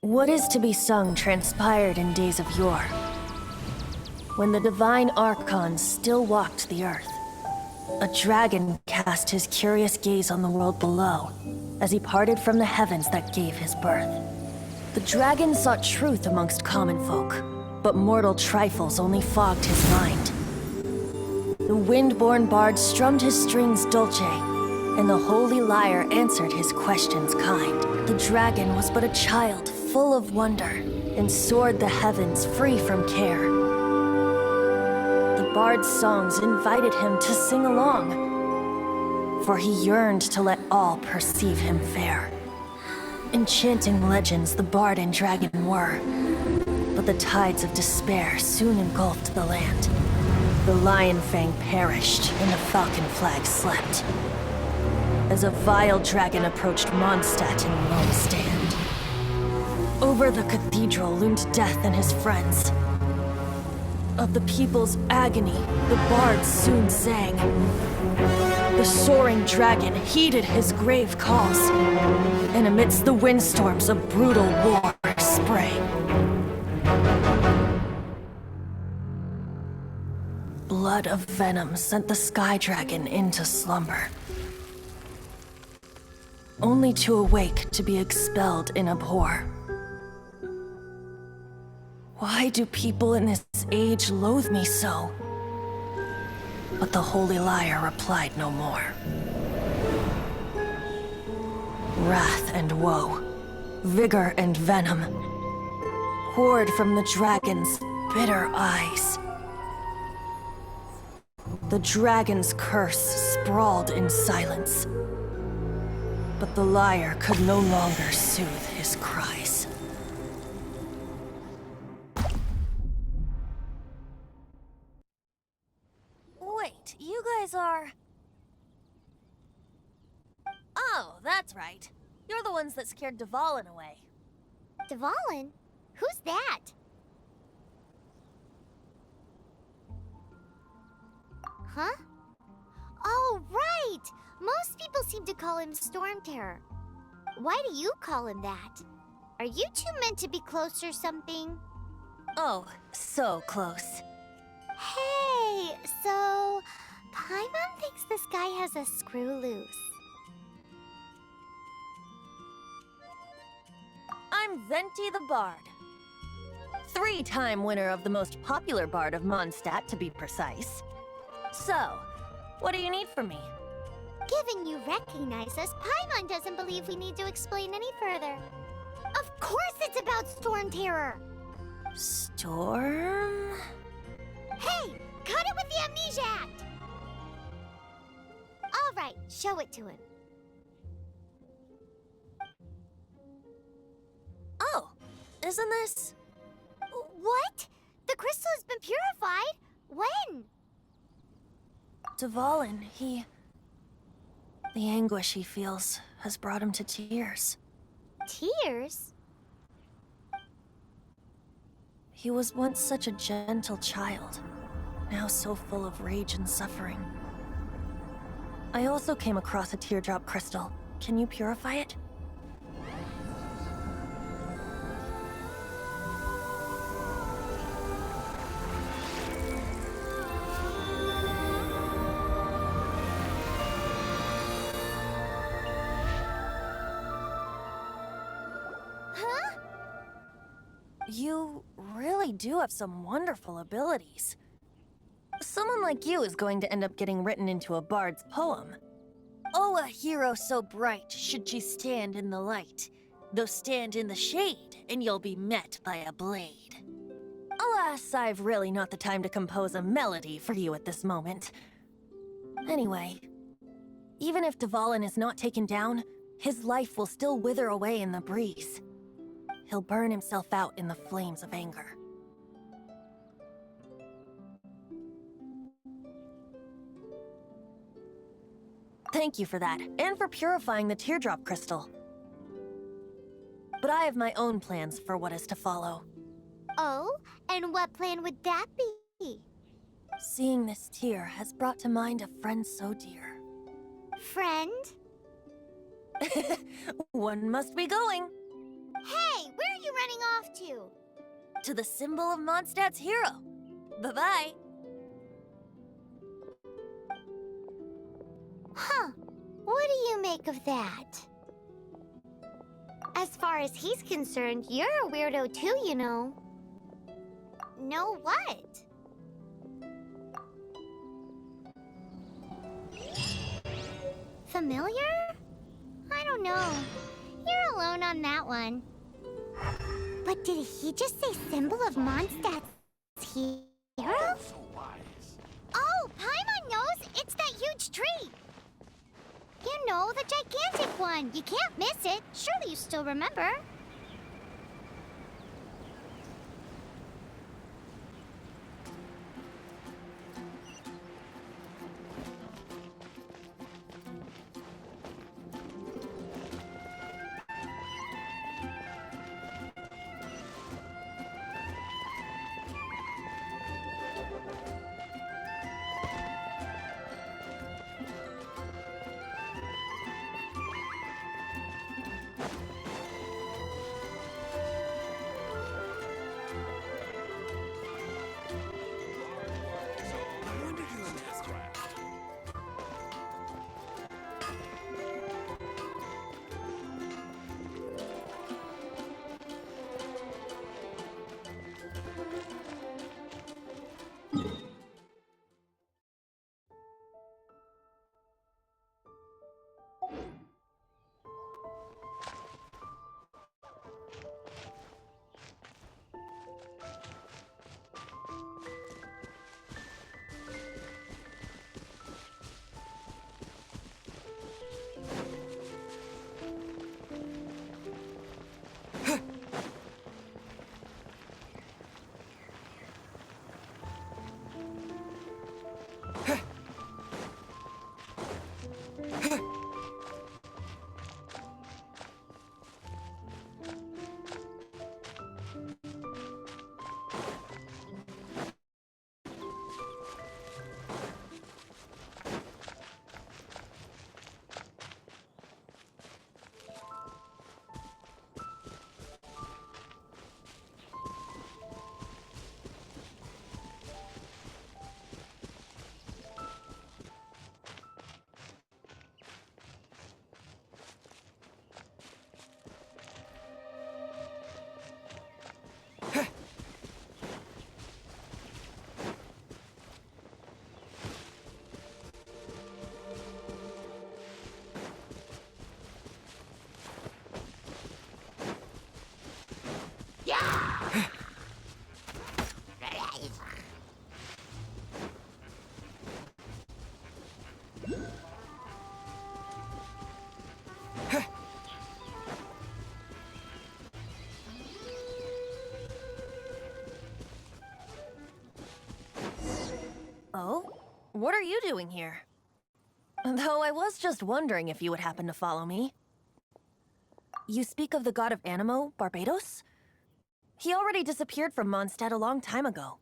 What is to be sung transpired in days of yore, when the divine Archons still walked the earth. A dragon cast his curious gaze on the world below, as he parted from the heavens that gave his birth. The dragon sought truth amongst common folk, but mortal trifles only fogged his mind. The wind-born bard strummed his strings dulce, and the holy lyre answered his questions kind. The dragon was but a child, full of wonder, and soared the heavens free from care. The bard's songs invited him to sing along, for he yearned to let all perceive him fair. Enchanting legends the bard and dragon were, but the tides of despair soon engulfed the land. The lion fang perished, and the falcon flag slept, as a vile dragon approached Mondstadt in lone stand. Over the cathedral loomed death and his friends. Of the people's agony, the bards soon sang. The soaring dragon heeded his grave calls, and amidst the windstorms a brutal war sprang. Blood of venom sent the sky dragon into slumber, only to awake to be expelled in abhor. Why do people in this age loathe me so? But the holy lyre replied no more. Wrath and woe, vigor and venom, poured from the dragon's bitter eyes. The dragon's curse sprawled in silence, but the lyre could no longer soothe his cries. Wait, you guys are... Oh, that's right. You're the ones that scared Dvalin away. Dvalin? Who's that? Huh? Oh, right! Most people seem to call him Storm Terror. Why do you call him that? Are you two meant to be close or something? Oh, so close. Hey, so... Paimon thinks this guy has a screw loose. I'm Venti the Bard. 3-time winner of the most popular bard of Mondstadt, to be precise. So, what do you need from me? Given you recognize us, Paimon doesn't believe we need to explain any further. Of course it's about Storm Terror! Storm? Hey! Cut it with the Amnesia Act! Alright, show it to him. Oh, isn't this... What? The crystal has been purified? When? Dvalin, the anguish he feels has brought him to tears. Tears? He was once such a gentle child, now so full of rage and suffering. I also came across a teardrop crystal. Can you purify it? Huh? You really do have some wonderful abilities. Someone like you is going to end up getting written into a bard's poem. Oh, a hero so bright should she stand in the light, though stand in the shade, and you'll be met by a blade. Alas, I've really not the time to compose a melody for you at this moment. Anyway, even if Dvalin is not taken down, his life will still wither away in the breeze. He'll burn himself out in the flames of anger. Thank you for that, and for purifying the teardrop crystal. But I have my own plans for what is to follow. Oh? And what plan would that be? Seeing this tear has brought to mind a friend so dear. Friend? One must be going. Hey, where are you running off to? To the symbol of Mondstadt's hero. Bye-bye. Huh. What do you make of that? As far as he's concerned, you're a weirdo too, you know. Know what? Familiar? I don't know. You're alone on that one. But did he just say symbol of Mondstadt's hero? Oh, Paimon knows! It's that huge tree! You know, the gigantic one. You can't miss it. Surely you still remember. Oh? What are you doing here? Though I was just wondering if you would happen to follow me. You speak of the god of Animo, Barbados? He already disappeared from Mondstadt a long time ago.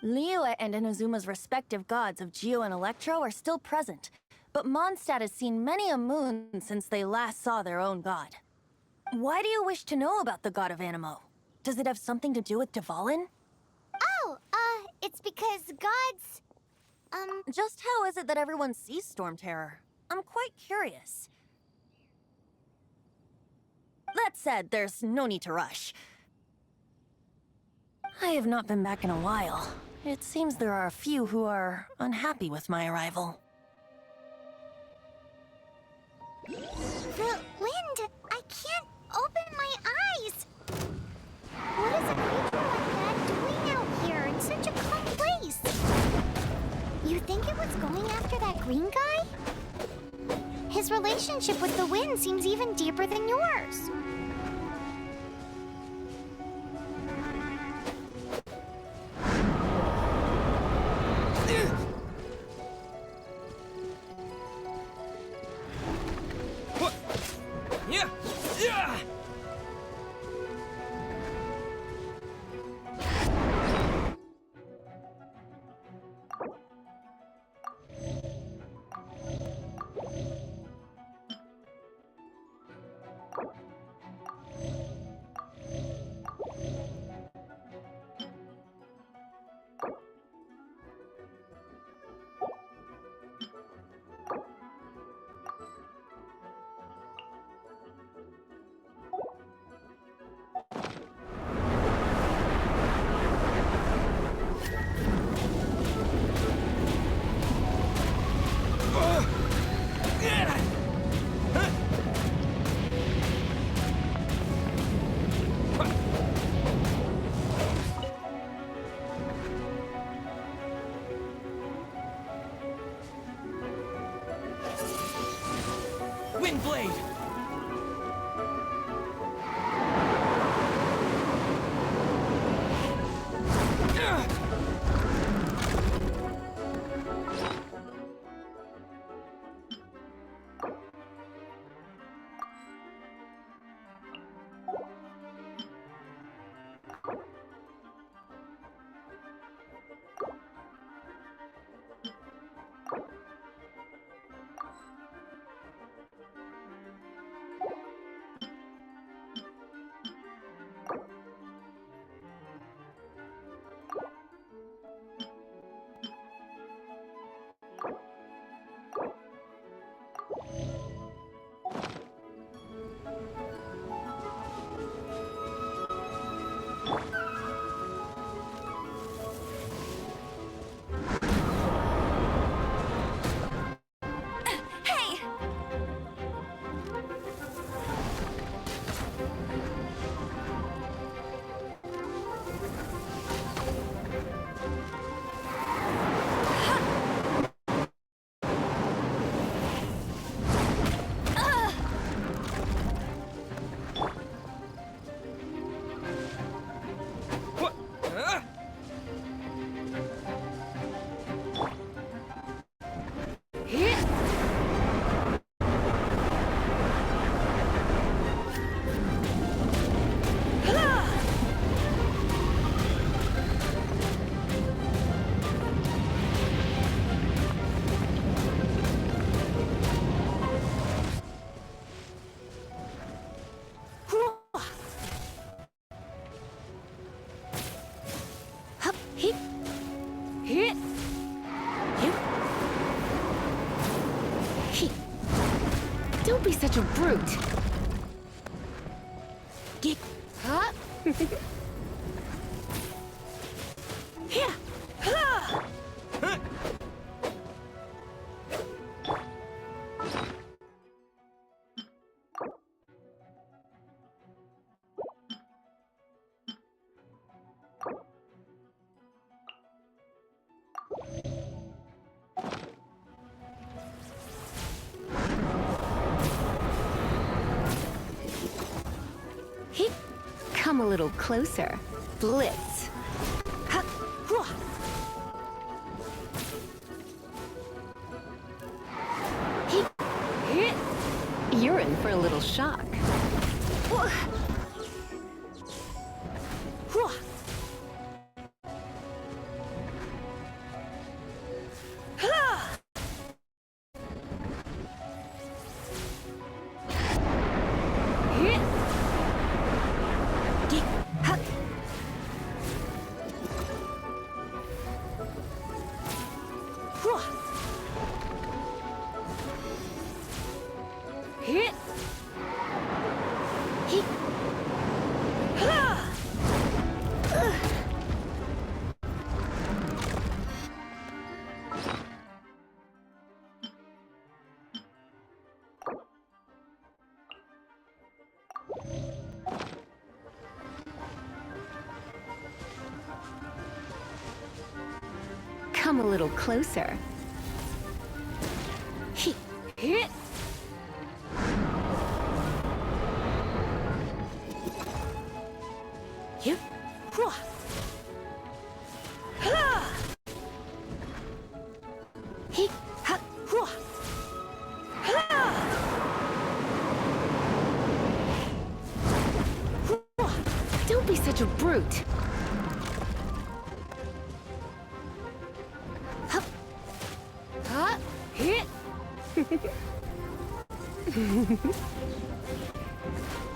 Liyue and Inazuma's respective gods of Geo and Electro are still present, but Mondstadt has seen many a moon since they last saw their own god. Why do you wish to know about the god of Animo? Does it have something to do with Dvalin? Oh, it's because gods... Just how is it that everyone sees Storm Terror? I'm quite curious. That said, there's no need to rush. I have not been back in a while. It seems there are a few who are unhappy with my arrival. The wind! I can't open my eyes! What is a creature like that doing out here in such a calm place? You think it was going after that green guy? His relationship with the wind seems even deeper than yours. Windblade! Hey! What? Hup, hip. Hit. Hip. Hip. Don't be such a brute. Get up. Here. Ha! Hip. Come a little closer. Blitz. Ha. Hua. Hip. Hit. You're in for a little shock. Hua. Hua. Ha. Hit. Get. Ha. Hua. Hit. Hit. Ha. Come a little closer. Hit. Hit. Yep. Hua. Ha. Hit. Ha. Hua. Ha. Hua. Don't be such a brute. Hup. Ha. Hit.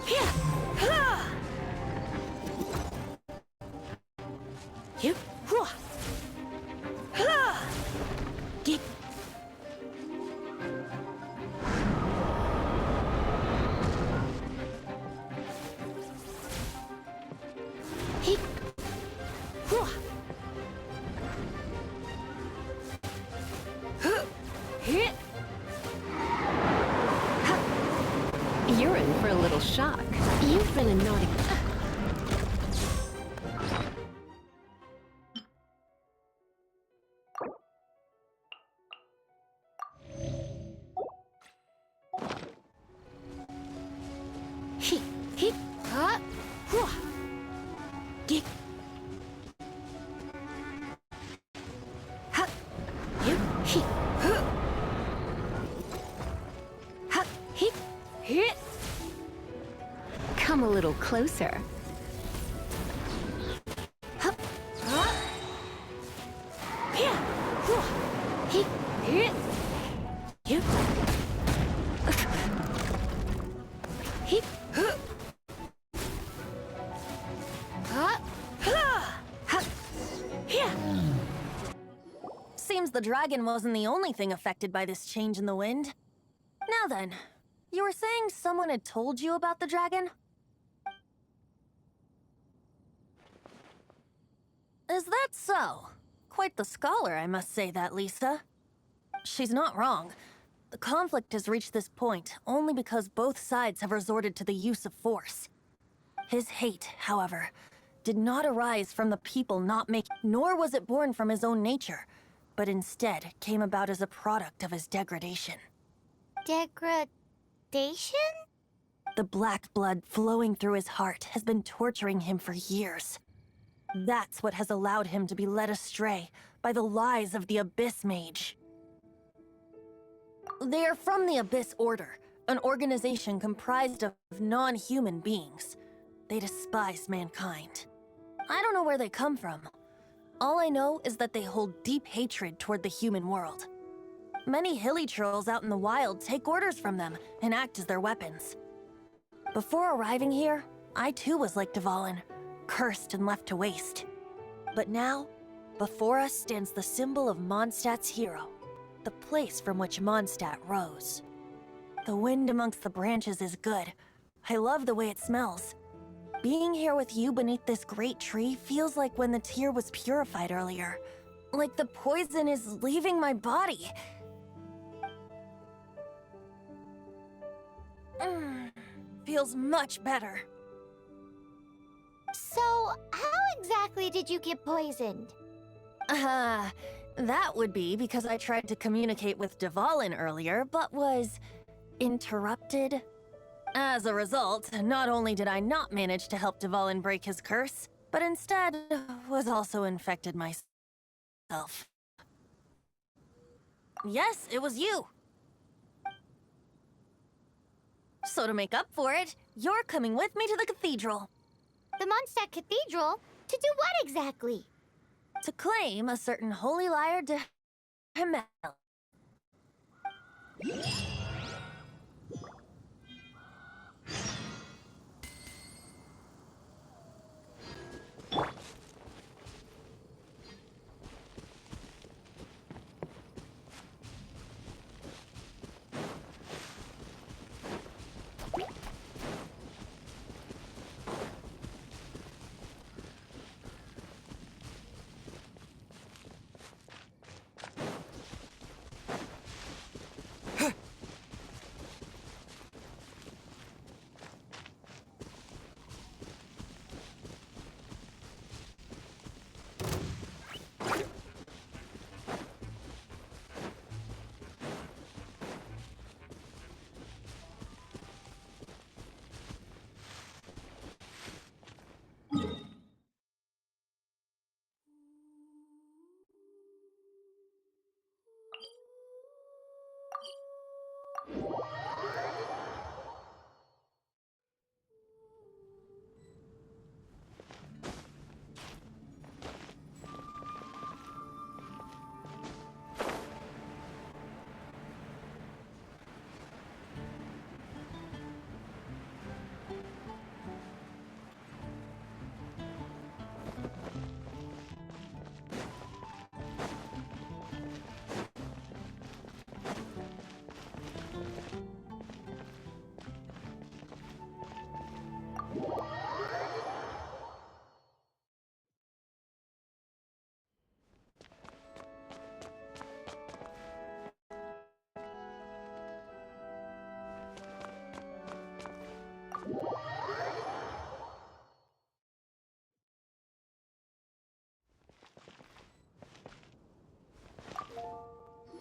Here. Ha. Yep. Hua. Ha. Get. Hit. Hua. Huh. Hit. Ha. You're in for a little shock. You've been a naughty. little closer. Seems the dragon wasn't the only thing affected by this change in the wind. Now then, you were saying someone had told you about the dragon? Is that so? Quite the scholar, I must say that, Lisa. She's not wrong. The conflict has reached this point only because both sides have resorted to the use of force. His hate, however, did not arise from the people not making, nor was it born from his own nature, but instead came about as a product of his degradation. Degradation? The black blood flowing through his heart has been torturing him for years. That's what has allowed him to be led astray by the lies of the Abyss Mage. They are from the Abyss Order, an organization comprised of non-human beings. They despise mankind. I don't know where they come from. All I know is that they hold deep hatred toward the human world. Many hilly trolls out in the wild take orders from them and act as their weapons. Before arriving here, I too was like Dvalin, cursed and left to waste. But now, before us stands the symbol of Mondstadt's hero, the place from which Mondstadt rose. The wind amongst the branches is good. I love the way it smells. Being here with you beneath this great tree feels like when the tear was purified earlier. Like the poison is leaving my body. Feels much better. So, how exactly did you get poisoned? That would be because I tried to communicate with Dvalin earlier, but was interrupted. As a result, not only did I not manage to help Dvalin break his curse, but instead was also infected myself. Yes, it was you. So to make up for it, you're coming with me to the cathedral. The Mondstadt Cathedral? To do what exactly? To claim a certain holy liar de Himmel.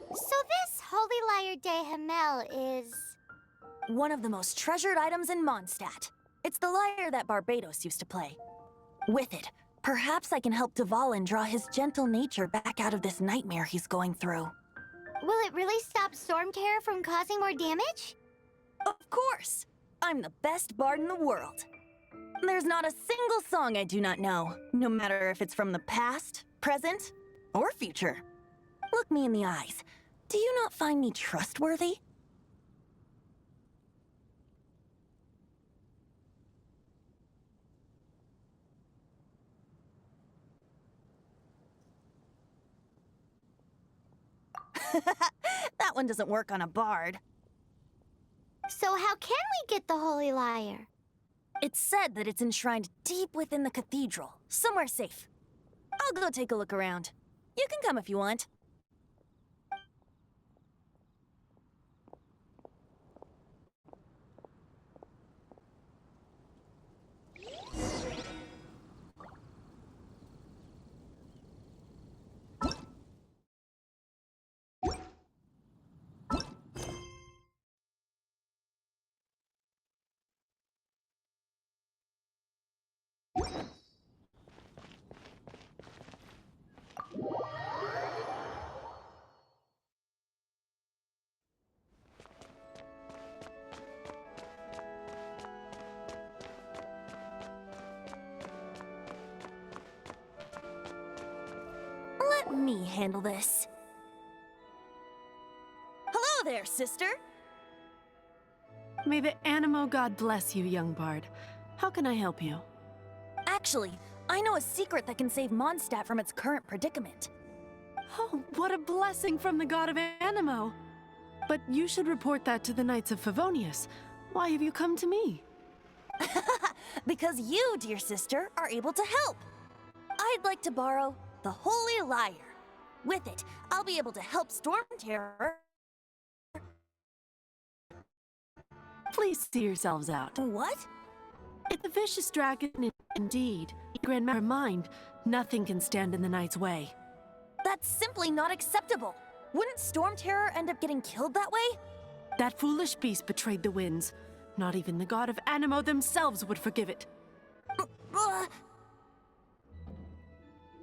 So this Holy Liar de Himmel is... One of the most treasured items in Mondstadt. It's the lyre that Barbados used to play. With it, perhaps I can help Dvalin draw his gentle nature back out of this nightmare he's going through. Will it really stop Storm Terror from causing more damage? Of course! I'm the best bard in the world. There's not a single song I do not know, no matter if it's from the past, present, or future. Look me in the eyes. Do you not find me trustworthy? That one doesn't work on a bard. So how can we get the Holy Lyre? It's said that it's enshrined deep within the cathedral, somewhere safe. I'll go take a look around. You can come if you want. Let me handle this. Hello there, sister. May the Animo God bless you, young bard. How can I help you? Actually, I know a secret that can save Mondstadt from its current predicament. Oh, what a blessing from the god of Animo! But you should report that to the Knights of Favonius. Why have you come to me? Because you, dear sister, are able to help. I'd like to borrow the Holy Lyre. With it, I'll be able to help Storm Terror. Please see yourselves out. What? It's a vicious dragon indeed. Grandmother mind, nothing can stand in the knight's way. That's simply not acceptable. Wouldn't Storm Terror end up getting killed that way? That foolish beast betrayed the winds. Not even the god of Animo themselves would forgive it.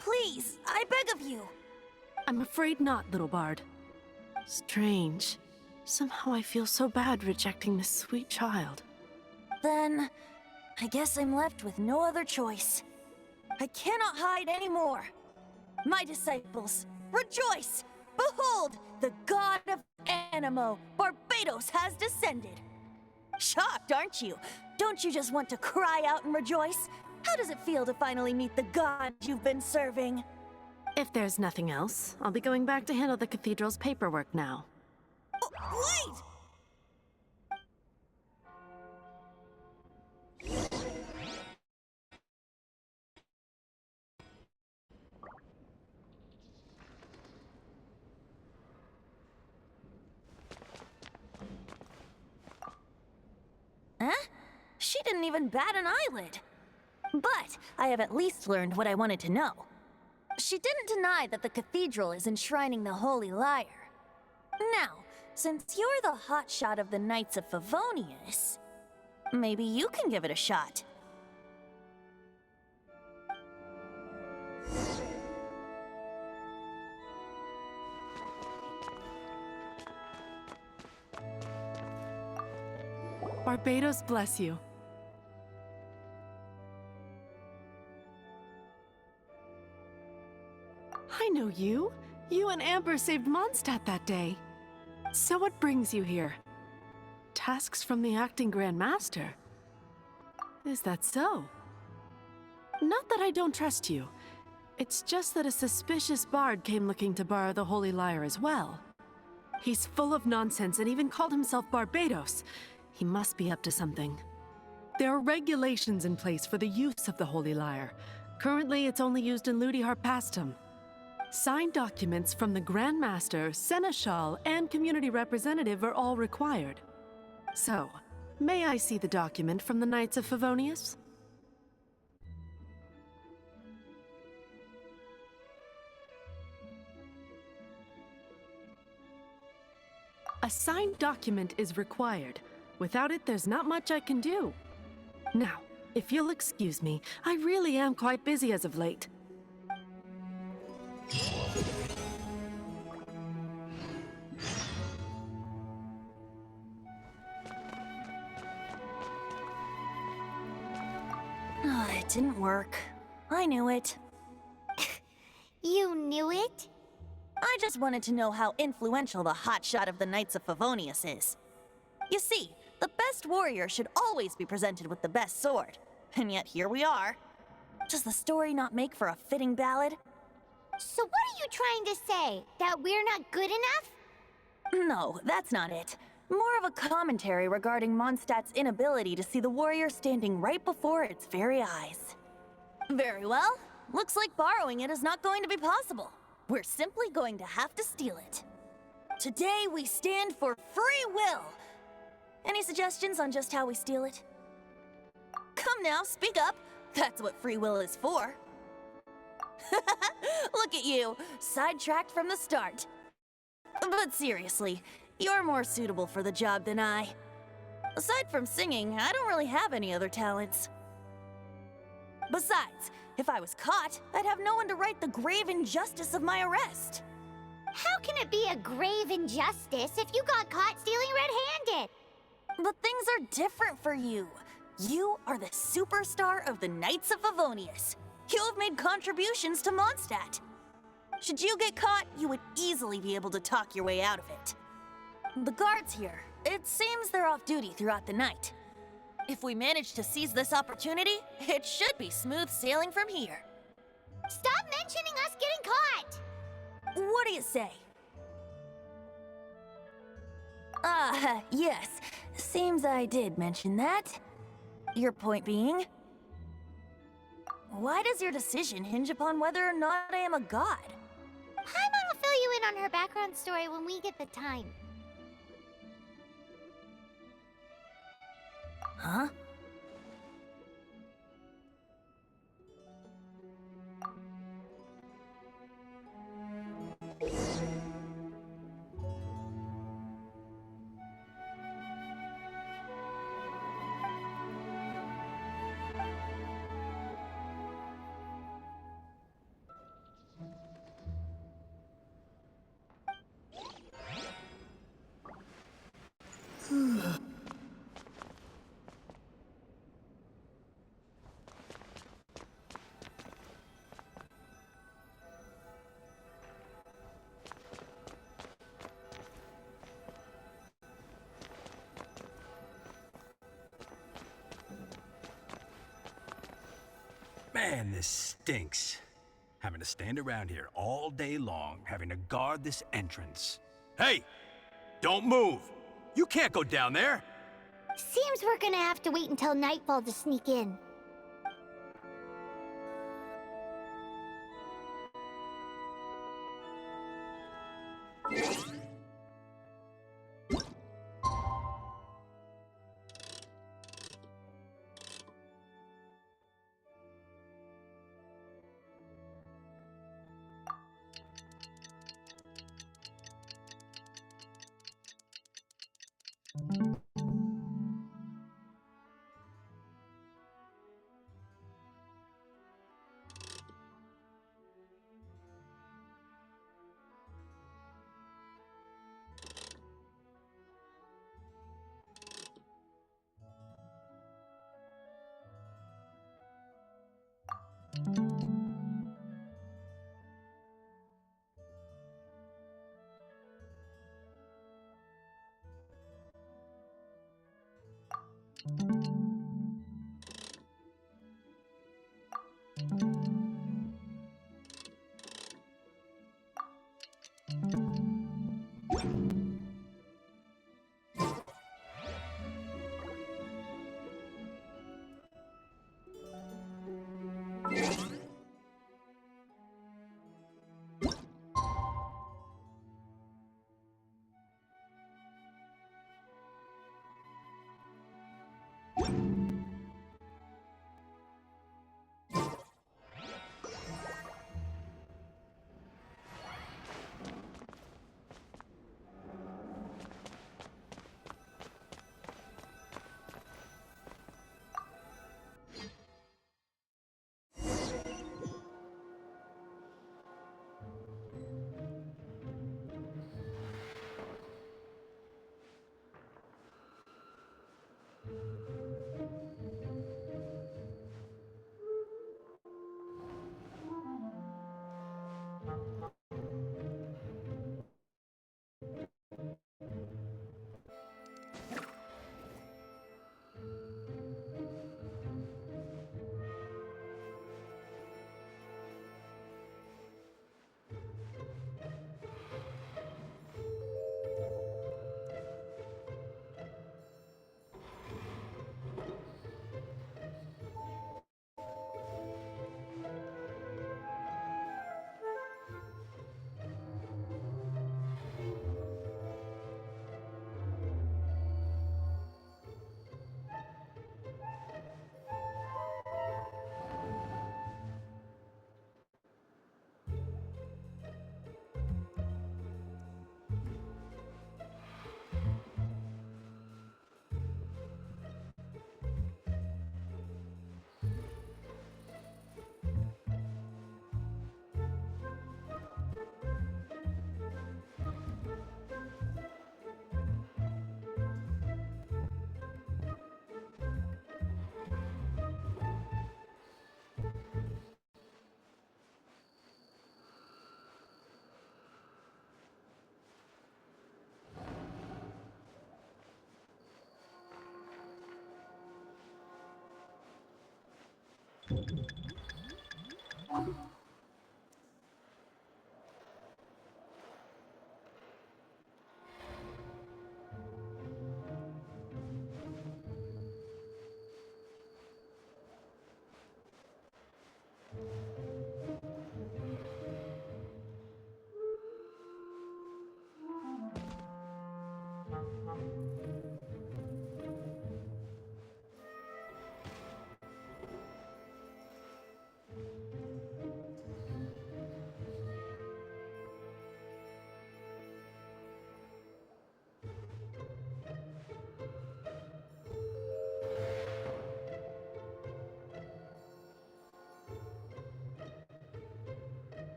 Please, I beg of you. I'm afraid not, little bard. Strange. Somehow I feel so bad rejecting this sweet child. Then, I guess I'm left with no other choice. I cannot hide anymore. My disciples, rejoice! Behold, the god of Animo, Barbados, has descended. Shocked, aren't you? Don't you just want to cry out and rejoice? How does it feel to finally meet the god you've been serving? If there's nothing else, I'll be going back to handle the cathedral's paperwork now. Wait! Huh? She didn't even bat an eyelid. But I have at least learned what I wanted to know. She didn't deny that the cathedral is enshrining the Holy Lyre. Now, since you're the hotshot of the Knights of Favonius, maybe you can give it a shot. Barbados bless you. I know you. You and Amber saved Mondstadt that day. So what brings you here? Tasks from the acting Grand Master? Is that so? Not that I don't trust you. It's just that a suspicious bard came looking to borrow the Holy Lyre as well. He's full of nonsense and even called himself Barbados. He must be up to something. There are regulations in place for the use of the Holy Lyre. Currently, it's only used in Ludi Harpastum. Signed documents from the Grand Master, Seneschal, and Community Representative are all required. So, may I see the document from the Knights of Favonius? A signed document is required. Without it, there's not much I can do. Now, if you'll excuse me, I really am quite busy as of late. It didn't work. I knew it. You knew it? I just wanted to know how influential the hotshot of the Knights of Favonius is. You see, the best warrior should always be presented with the best sword. And yet here we are. Does the story not make for a fitting ballad? So what are you trying to say? That we're not good enough? No, that's not it. More of a commentary regarding Mondstadt's inability to see the warrior standing right before its very eyes. Very well. Looks like borrowing it is not going to be possible. We're simply going to have to steal it. Today we stand for free will. Any suggestions on just how we steal it? Come now, speak up. That's what free will is for. Look at you, sidetracked from the start. But seriously, you're more suitable for the job than I. Aside from singing, I don't really have any other talents. Besides, if I was caught, I'd have no one to right the grave injustice of my arrest. How can it be a grave injustice if you got caught stealing red-handed? But things are different for you. You are the superstar of the Knights of Favonius. You have made contributions to Mondstadt. Should you get caught, you would easily be able to talk your way out of it. The guards here, it seems they're off duty throughout the night. If we manage to seize this opportunity, it should be smooth sailing from here. Stop mentioning us getting caught! What do you say? Yes. Seems I did mention that. Your point being? Why does your decision hinge upon whether or not I am a god? Paimon will fill you in on her background story when we get the time. Huh? Man, this stinks. Having to stand around here all day long, having to guard this entrance. Hey! Don't move! You can't go down there! Seems we're gonna have to wait until nightfall to sneak in.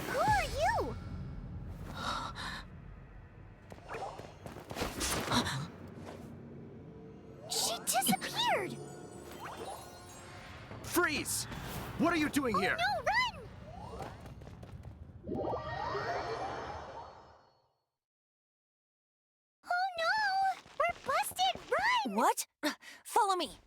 Who are you? She disappeared! Freeze! What are you doing here? No, run! Oh no! We're busted! Run! What? Follow me.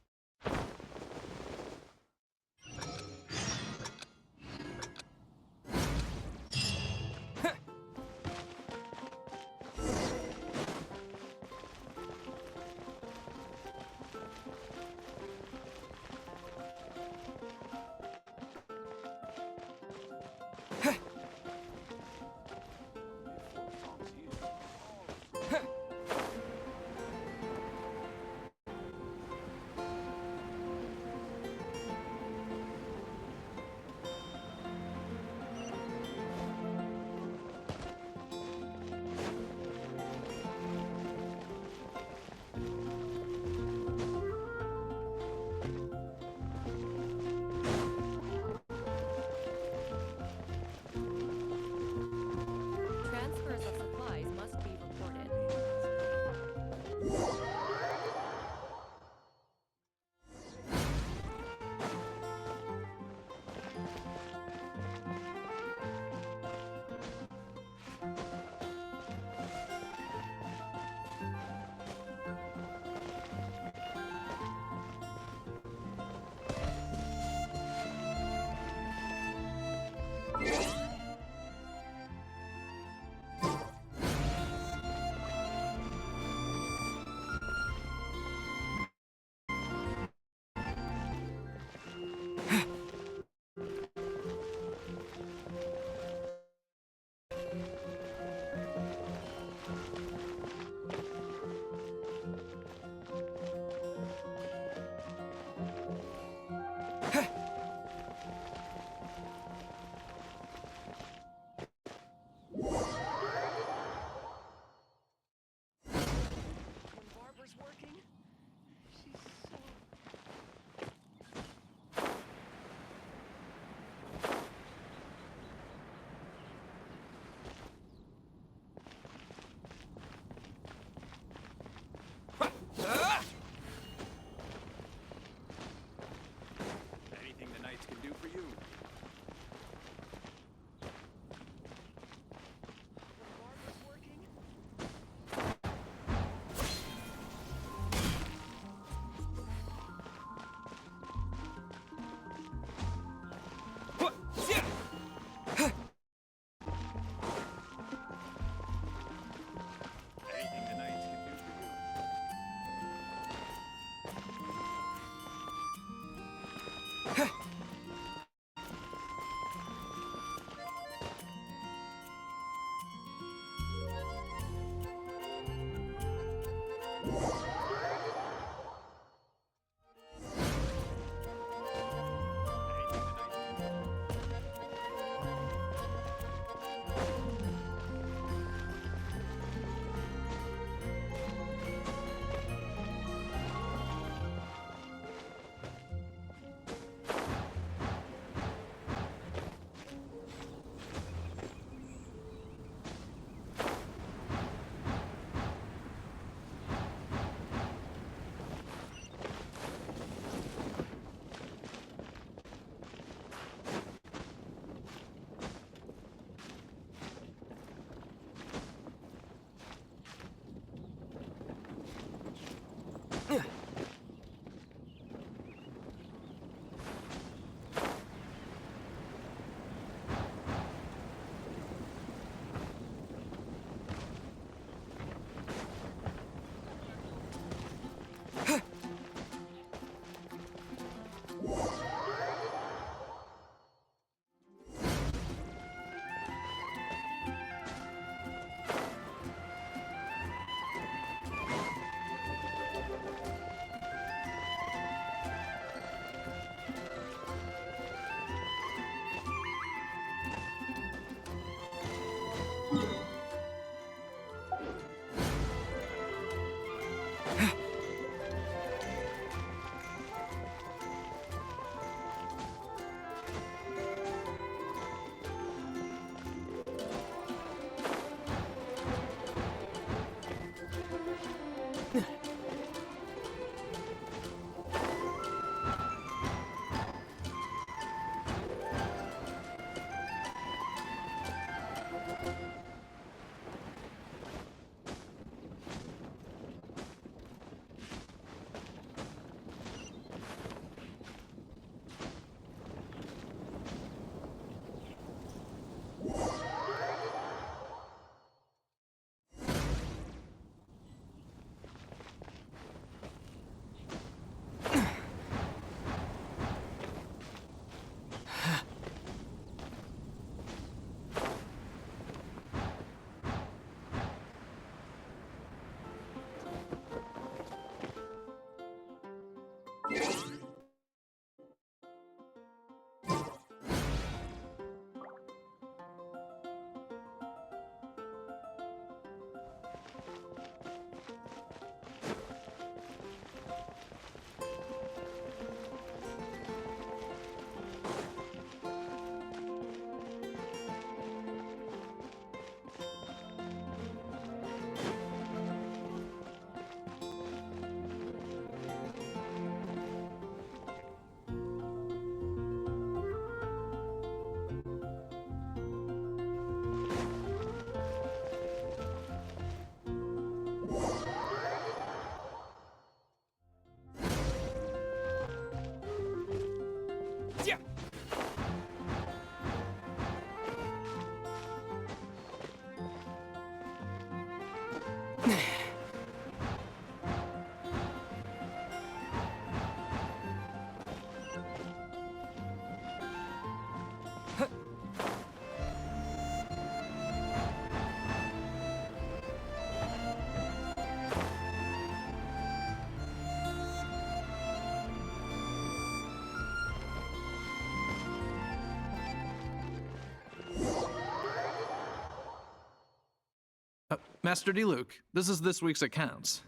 Master Diluc, this is this week's accounts.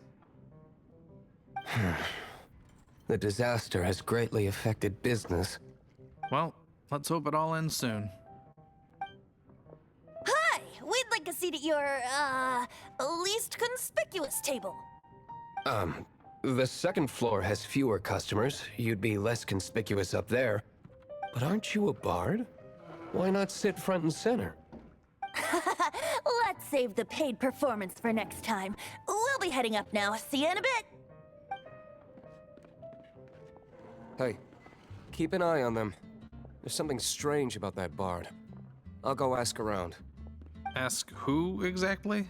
The disaster has greatly affected business. Well, let's hope it all ends soon. Hi! We'd like a seat at your, least conspicuous table. The second floor has fewer customers. You'd be less conspicuous up there. But aren't you a bard? Why not sit front and center? Let's save the paid performance for next time. We'll be heading up now. See you in a bit. Hey, keep an eye on them. There's something strange about that bard. I'll go ask around. Ask who exactly?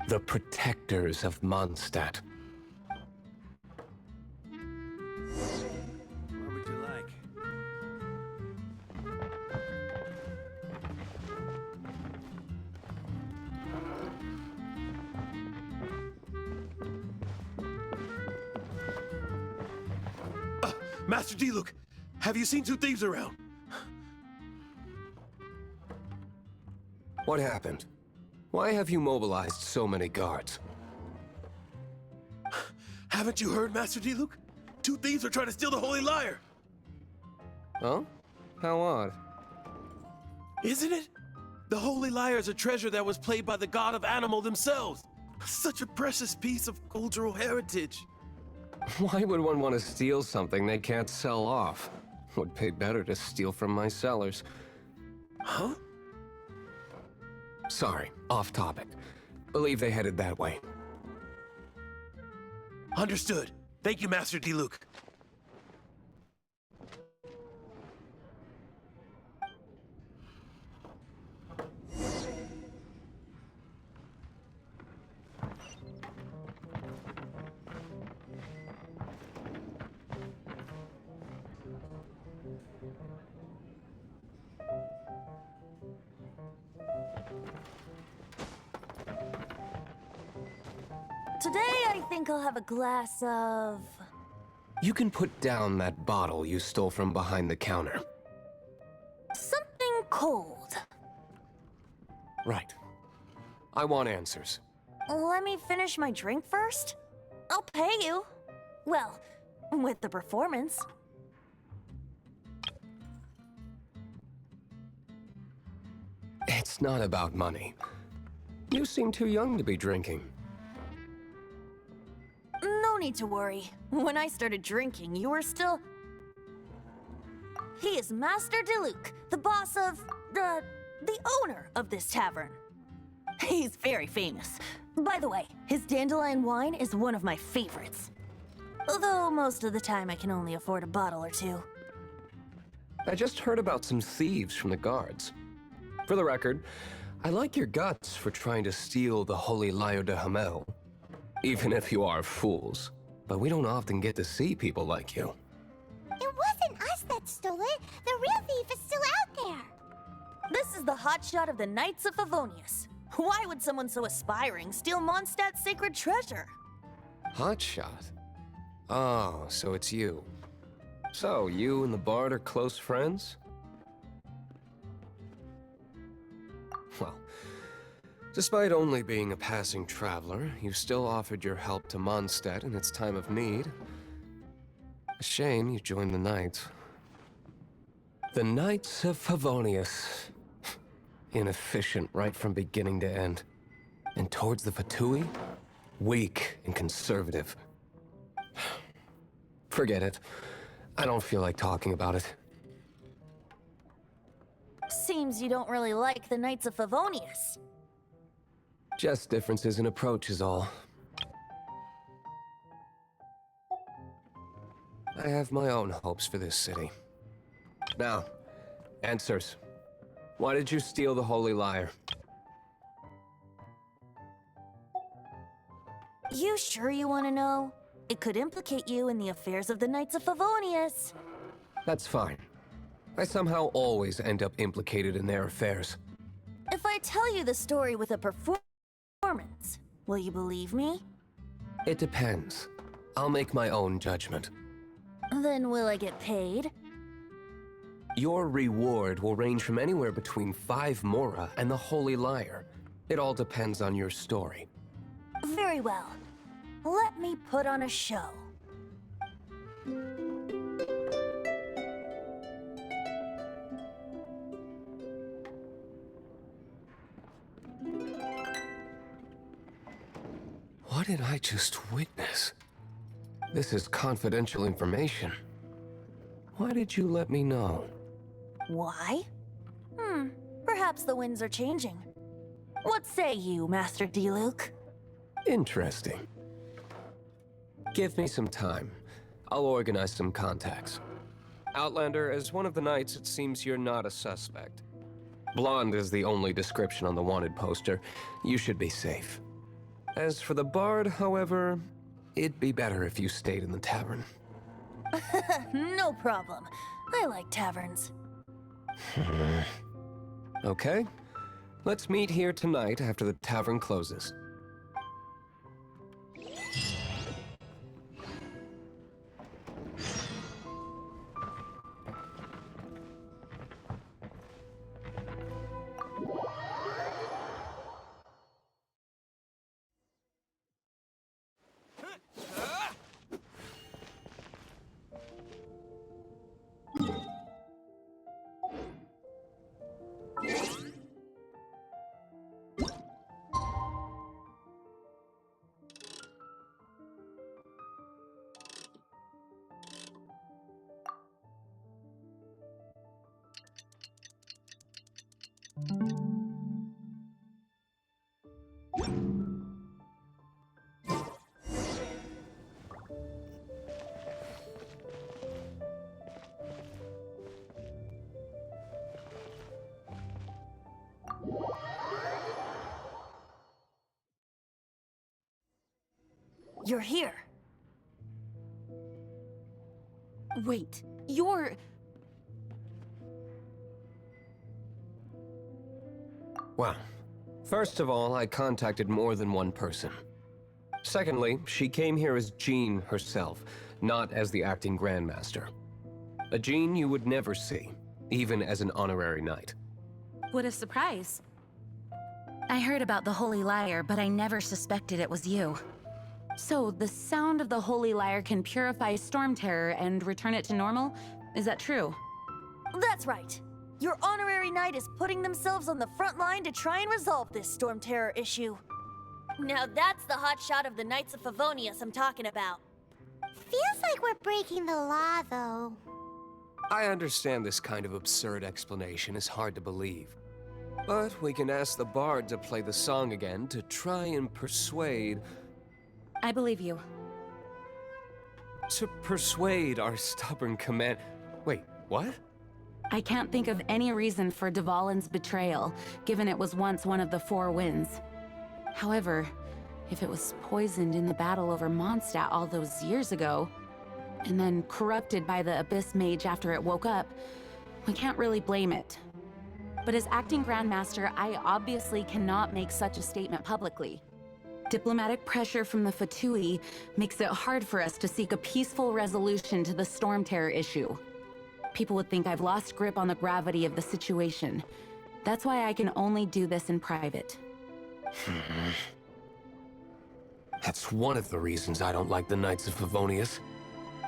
The protectors of Mondstadt. What would you like? Master Diluc, have you seen two thieves around? What happened? Why have you mobilized so many guards? Haven't you heard, Master Diluc? Two thieves are trying to steal the Holy Lyre. Huh? How odd. Isn't it? The Holy Lyre is a treasure that was played by the god of animal themselves. Such a precious piece of cultural heritage. Why would one want to steal something they can't sell off? Would pay better to steal from my sellers. Huh? Sorry, off topic. Believe they headed that way. Understood. Thank you, Master Diluc. Today, I think I'll have a glass of... You can put down that bottle you stole from behind the counter. something cold. Right. I want answers. Let me finish my drink first. I'll pay you. Well, with the performance. It's not about money. You seem too young to be drinking. No need to worry. When I started drinking, you were still... He is Master Diluc, the boss of... the owner of this tavern. He's very famous. By the way, his dandelion wine is one of my favorites. Although most of the time I can only afford a bottle or two. I just heard about some thieves from the guards. For the record, I like your guts for trying to steal the Holy Lyre de Hamel. Even if you are fools. But we don't often get to see people like you. It wasn't us that stole it. The real thief is still out there. This is the hotshot of the Knights of Favonius. Why would someone so aspiring steal Mondstadt's sacred treasure? Hotshot? Oh, so it's you. So, you and the bard are close friends? Well, despite only being a passing traveler, you still offered your help to Mondstadt in its time of need. A shame you joined the Knights. The Knights of Favonius. Inefficient right from beginning to end. And towards the Fatui, weak and conservative. Forget it. I don't feel like talking about it. Seems you don't really like the Knights of Favonius. Just differences in approach is all. I have my own hopes for this city. Now, answers. Why did you steal the Holy Lyre? You sure you want to know? It could implicate you in the affairs of the Knights of Favonius. That's fine. I somehow always end up implicated in their affairs. If I tell you the story with a performance, will you believe me? It depends. I'll make my own judgment. Then will I get paid? Your reward will range from anywhere between 5 mora and the Holy Lyre. It all depends on your story. Very well. Let me put on a show. What did I just witness? This is confidential information. Why did you let me know? Why? Perhaps the winds are changing. What say you, Master D-Luke? Interesting. Give me some time. I'll organize some contacts. Outlander, as one of the knights, it seems you're not a suspect. Blonde is the only description on the wanted poster. You should be safe. As for the bard, however, it'd be better if you stayed in the tavern. No problem. I like taverns. Okay. Let's meet here tonight after the tavern closes. You're here. Wait, you're... Well, first of all, I contacted more than one person. Secondly, she came here as Jean herself, not as the acting Grandmaster. A Jean you would never see, even as an honorary knight. What a surprise. I heard about the Holy Lyre, but I never suspected it was you. So, the sound of the Holy Lyre can purify Storm Terror and return it to normal? Is that true? That's right. Your honorary knight is putting themselves on the front line to try and resolve this Storm Terror issue. Now that's the hot shot of the Knights of Favonius I'm talking about. Feels like we're breaking the law, though. I understand this kind of absurd explanation is hard to believe. But we can ask the bard to play the song again to try and persuade... I believe you. To persuade our stubborn command... Wait, what? I can't think of any reason for Dvalin's betrayal, given it was once one of the Four Winds. However, if it was poisoned in the battle over Mondstadt all those years ago, and then corrupted by the Abyss Mage after it woke up, we can't really blame it. But as acting Grandmaster, I obviously cannot make such a statement publicly. Diplomatic pressure from the Fatui makes it hard for us to seek a peaceful resolution to the Storm Terror issue. People would think I've lost grip on the gravity of the situation. That's why I can only do this in private. That's one of the reasons I don't like the Knights of Favonius.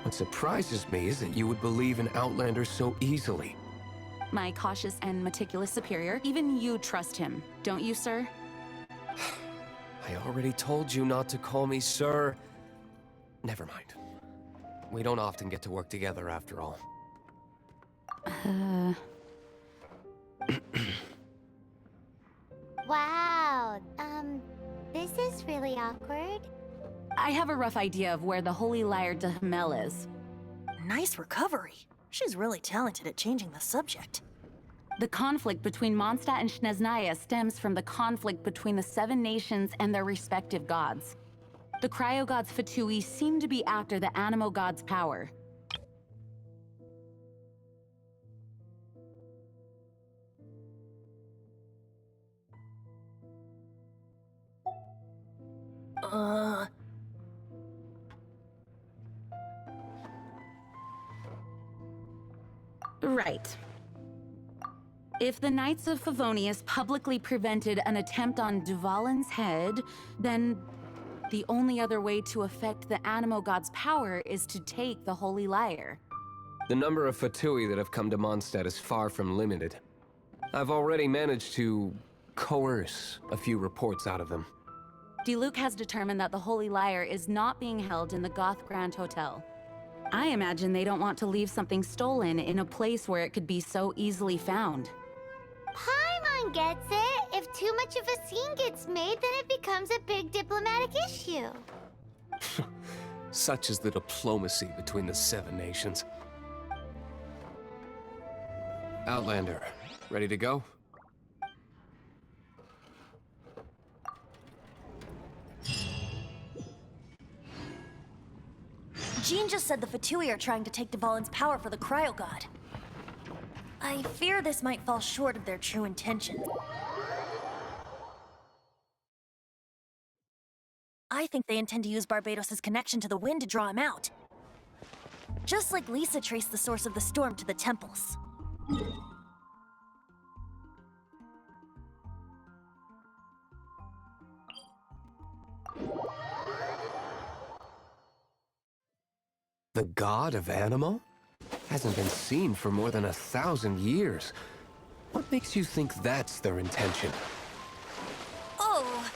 What surprises me is that you would believe in Outlander so easily. My cautious and meticulous superior, even you trust him, don't you, sir? I already told you not to call me sir. Never mind. We don't often get to work together after all. Wow, this is really awkward. I have a rough idea of where the Holy Lyre de Hamel is. Nice recovery. She's really talented at changing the subject. The conflict between Mondstadt and Snezhnaya stems from the conflict between the Seven Nations and their respective gods. The cryo-gods Fatui seem to be after the Animo god's power. Right. If the Knights of Favonius publicly prevented an attempt on Dvalin's head, then the only other way to affect the Animo God's power is to take the Holy Lyre. The number of Fatui that have come to Mondstadt is far from limited. I've already managed to coerce a few reports out of them. Diluc has determined that the Holy Lyre is not being held in the Goth Grand Hotel. I imagine they don't want to leave something stolen in a place where it could be so easily found. Paimon gets it. If too much of a scene gets made, then it becomes a big diplomatic issue. Such is the diplomacy between the Seven Nations. Outlander, ready to go? Jean just said the Fatui are trying to take Dvalin's power for the Cryo God. I fear this might fall short of their true intentions. I think they intend to use Barbados' connection to the wind to draw him out. Just like Lisa traced the source of the storm to the temples. The god of Animo? Hasn't been seen for more than 1,000 years. What makes you think that's their intention? Oh,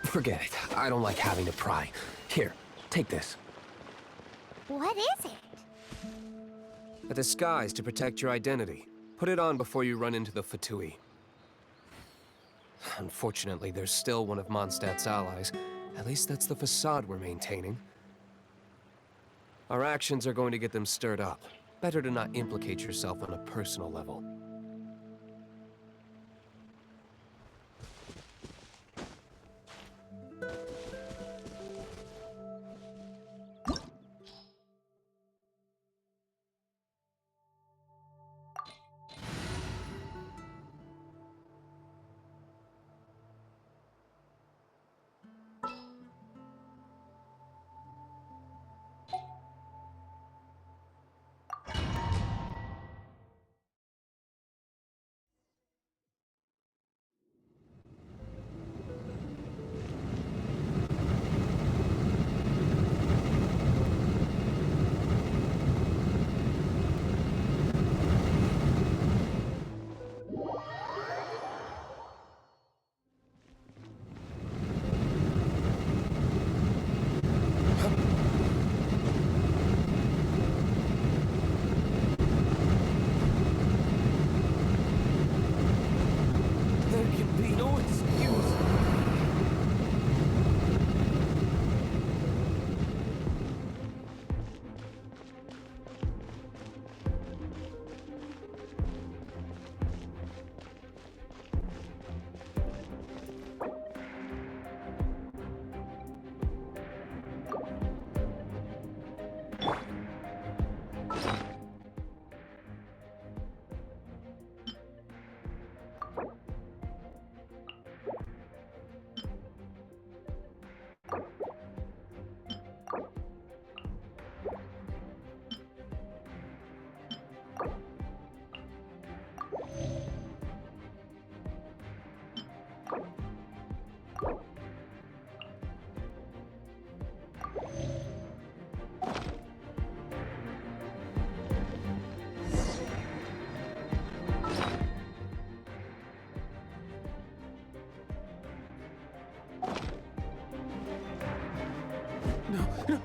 Forget it. I don't like having to pry. Here, take this. What is it? A disguise to protect your identity. Put it on before you run into the Fatui. Unfortunately, there's still one of Mondstadt's allies. At least that's the facade we're maintaining. Our actions are going to get them stirred up. Better to not implicate yourself on a personal level.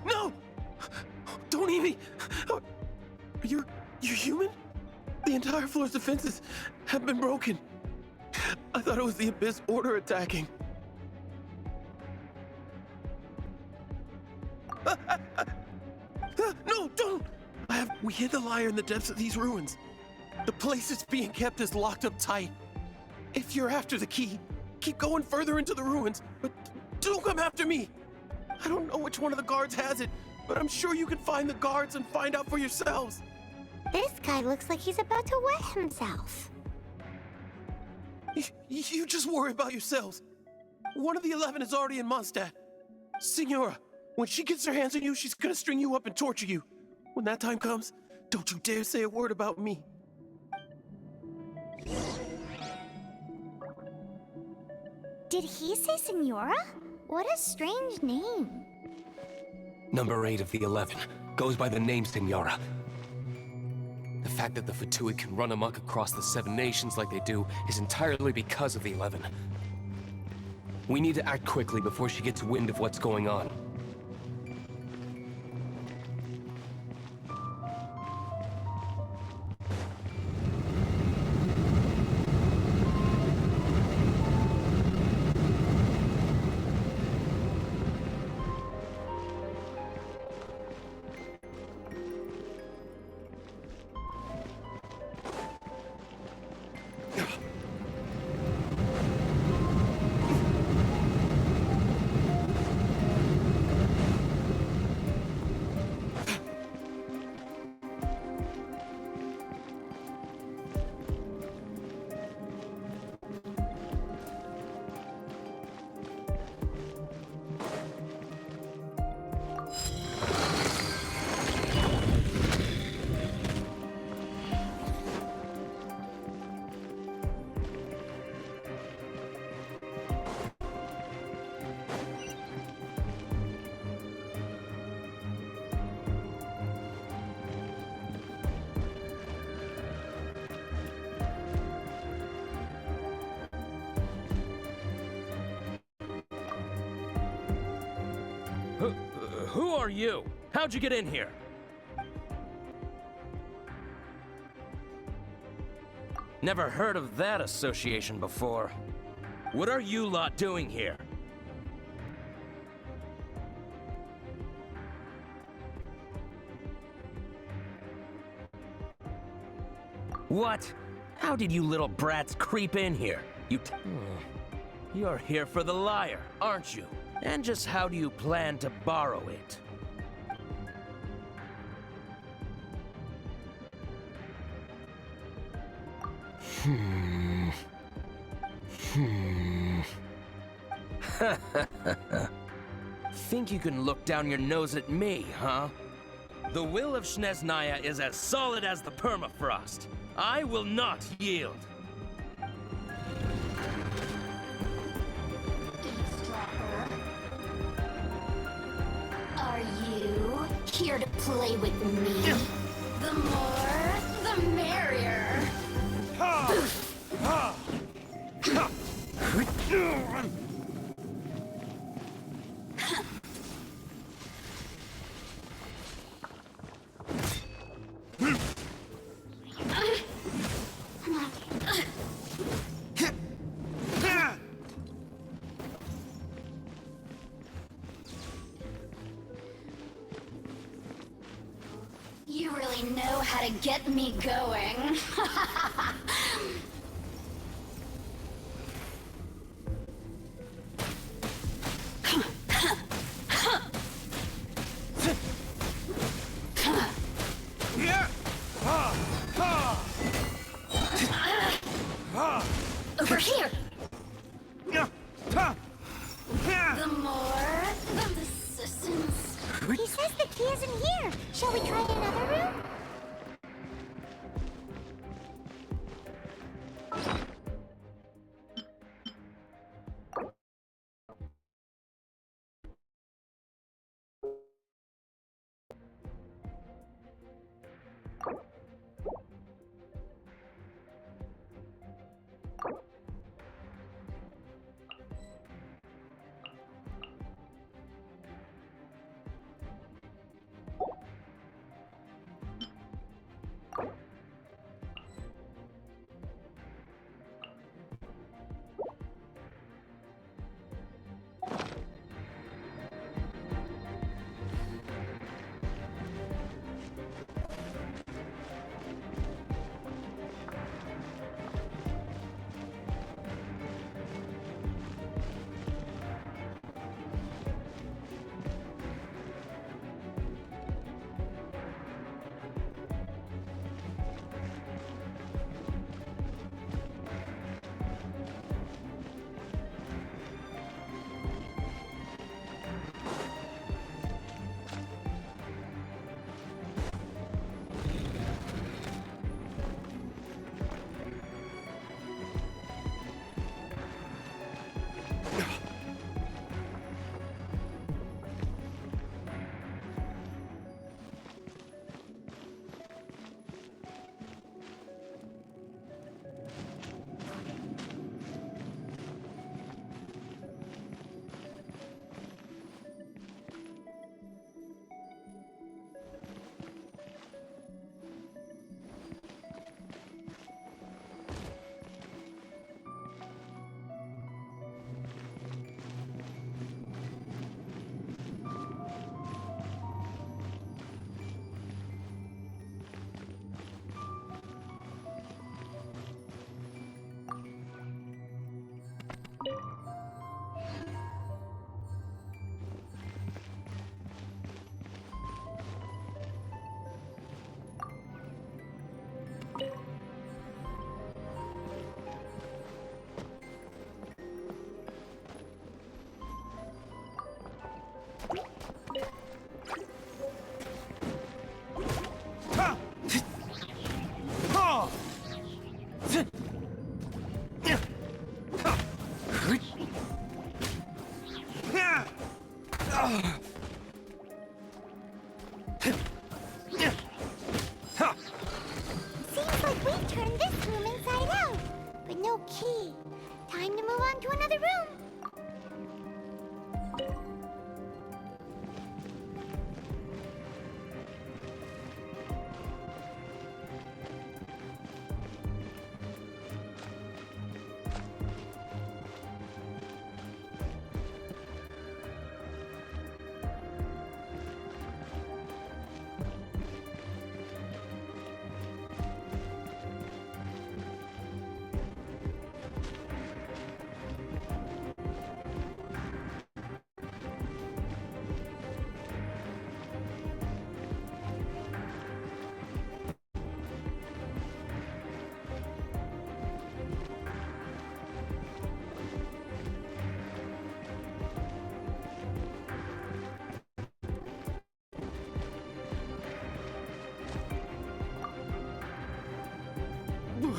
No! Don't eat me! You're human? The entire floor's defenses have been broken. I thought it was the Abyss Order attacking. No, don't! We hid the lyre in the depths of these ruins. The place it's being kept is locked up tight. If you're after the key, keep going further into the ruins, but don't come after me. I don't know which one of the guards has it, but I'm sure you can find the guards and find out for yourselves. This guy looks like he's about to wet himself. You just worry about yourselves. One of the 11 is already in Mondstadt. Signora, When she gets her hands on you, she's gonna string you up and torture you. When that time comes, don't you dare say a word about me. Did he say Senora? What a strange name. Number 8 of the 11 goes by the name Senora. The fact that the Fatui can run amok across the 7 nations like they do is entirely because of the 11. We need to act quickly before she gets wind of what's going on. Who are you? How'd you get in here? Never heard of that association before. What are you lot doing here? What? How did you little brats creep in here? You're here for the lyre, aren't you? And just how do you plan to borrow it? Think you can look down your nose at me, huh? The will of Snezhnaya is as solid as the permafrost. I will not yield. Are you here to play with me? The more, the merrier. You really know how to get me going. Over here. The more, the resistance. He says the key isn't here. Shall we try another room? Seems like we've turned this room inside out, but no key. Time to move on to another room.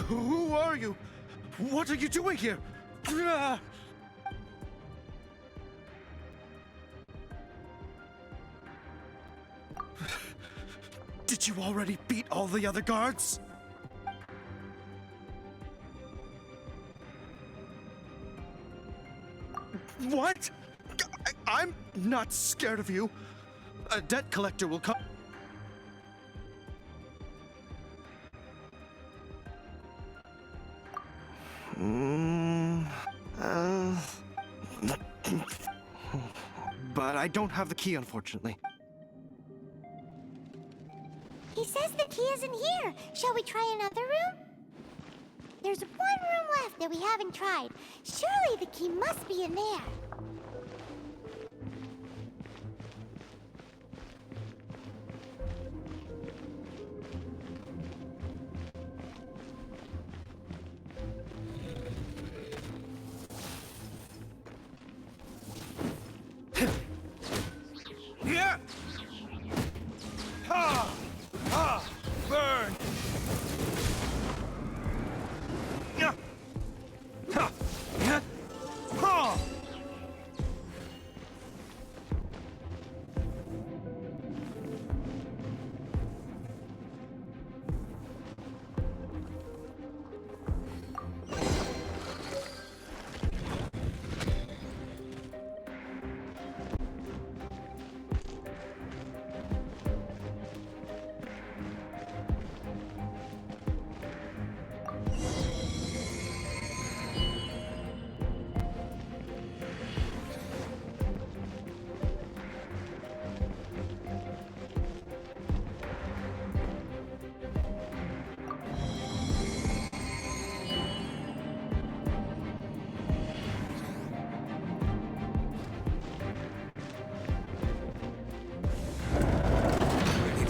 Who are you? What are you doing here? Did you already beat all the other guards? What? I'm not scared of you. A debt collector will come. But I don't have the key, unfortunately. He says the key isn't here. Shall we try another room? There's one room left that we haven't tried. Surely the key must be in there. Yeah! Ha! Ha! Burn! Yeah! Ha! Yeah! Ha!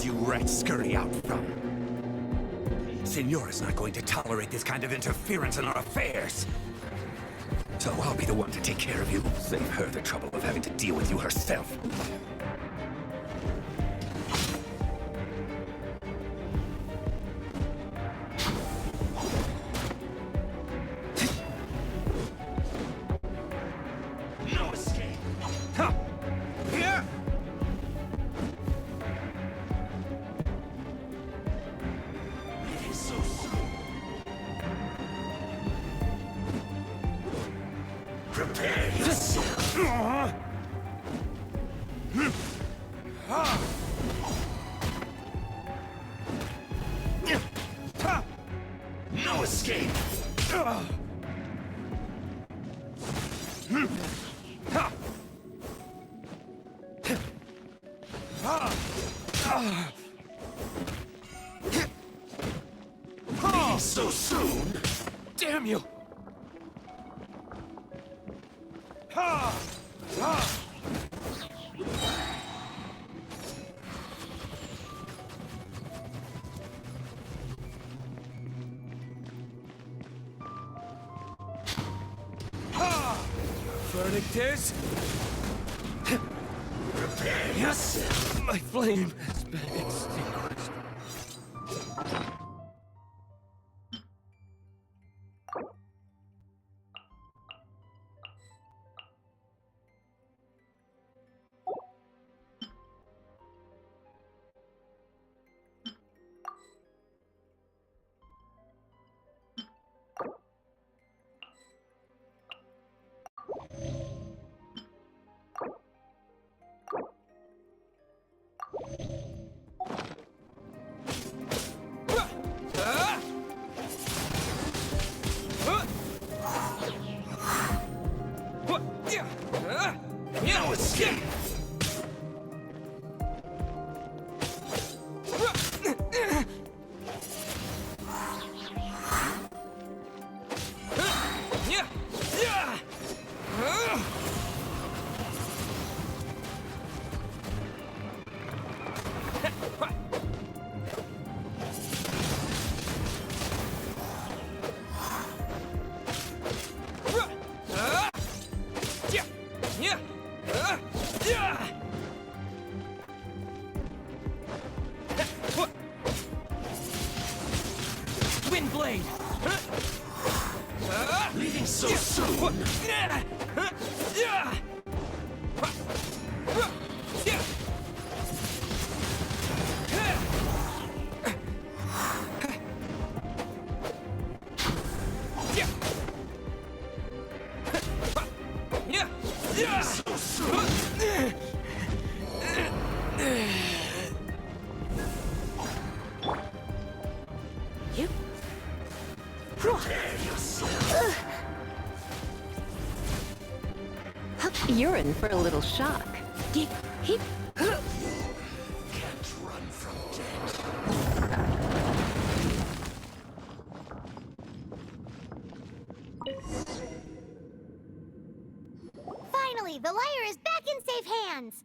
You rats scurry out from. Senora's not going to tolerate this kind of interference in our affairs. So I'll be the one to take care of you. Save her the trouble of having to deal with you herself. No escape! Ha! Here! So soon. Prepare yourself. No escape. So soon? Damn you! Ha! Ha! Ha! Verdict is... Prepare yourself! My flame has been extinguished. blade! Leaving so soon! You're in for a little shock. Can't run from death. Finally, the liar is back in safe hands!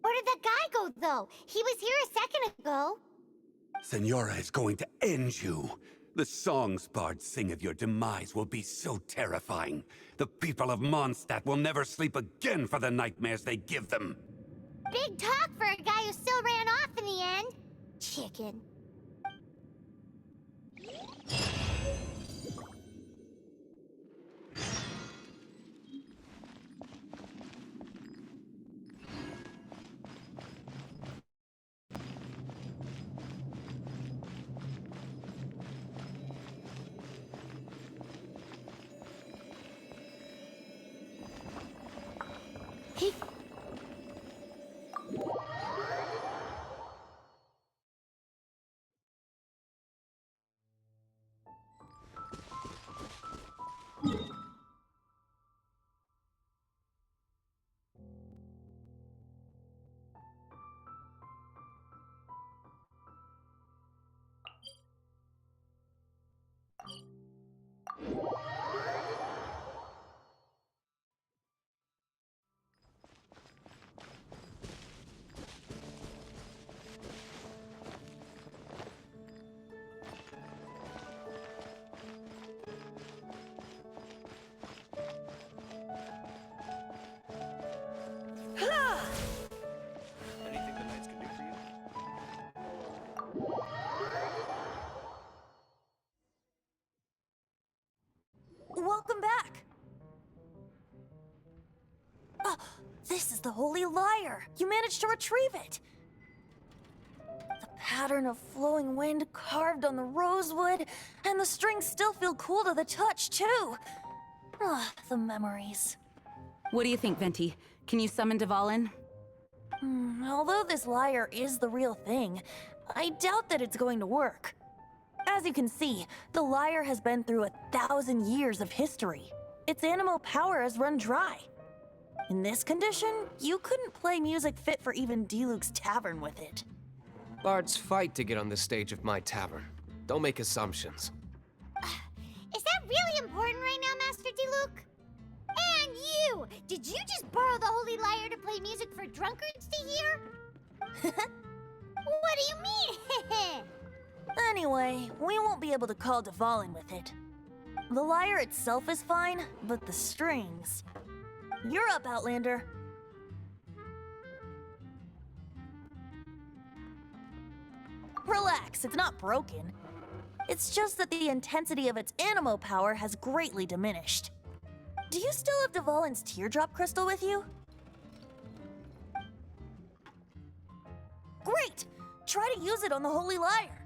Where did that guy go, though? He was here a second ago. Senora is going to end you. The songs bards sing of your demise will be so terrifying. The people of Mondstadt will never sleep again for the nightmares they give them. Big talk for a guy who still ran off in the end. Chicken. Anything the knights can do for you? Welcome back! Oh, this is the Holy Lyre! You managed to retrieve it! The pattern of flowing wind carved on the rosewood, and the strings still feel cool to the touch, too! Ah, the memories. What do you think, Venti? Can you summon Dvalin? Although this lyre is the real thing, I doubt that it's going to work. As you can see, the lyre has been through 1,000 years of history. Its animal power has run dry. In this condition, you couldn't play music fit for even Diluc's tavern with it. Bards fight to get on the stage of my tavern. Don't make assumptions. Is that really important right now, Master Diluc? And you! Did you just borrow the Holy Lyre to play music for drunkards to hear? What do you mean? Anyway, we won't be able to call Dvalin with it. The lyre itself is fine, but the strings... You're up, Outlander. Relax, it's not broken. It's just that the intensity of its animo power has greatly diminished. Do you still have Dvalin's teardrop crystal with you? Great! Try to use it on the Holy Lyre.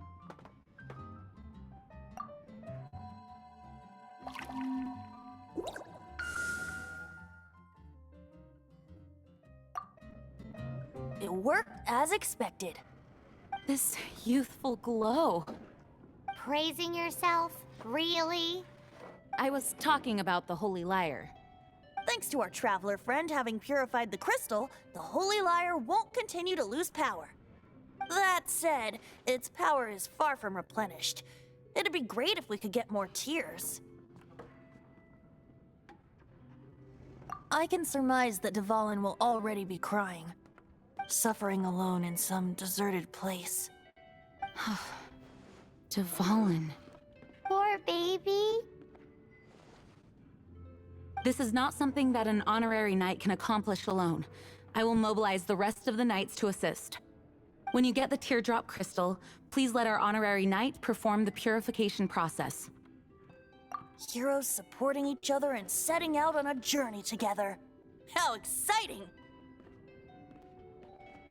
It worked as expected. This youthful glow. Praising yourself? Really? I was talking about the Holy Lyre. Thanks to our traveler friend having purified the crystal, the Holy Lyre won't continue to lose power. That said, its power is far from replenished. It'd be great if we could get more tears. I can surmise that Dvalin will already be crying, suffering alone in some deserted place. Dvalin. Poor baby. This is not something that an honorary knight can accomplish alone. I will mobilize the rest of the knights to assist. When you get the teardrop crystal, please let our honorary knight perform the purification process. Heroes supporting each other and setting out on a journey together. How exciting!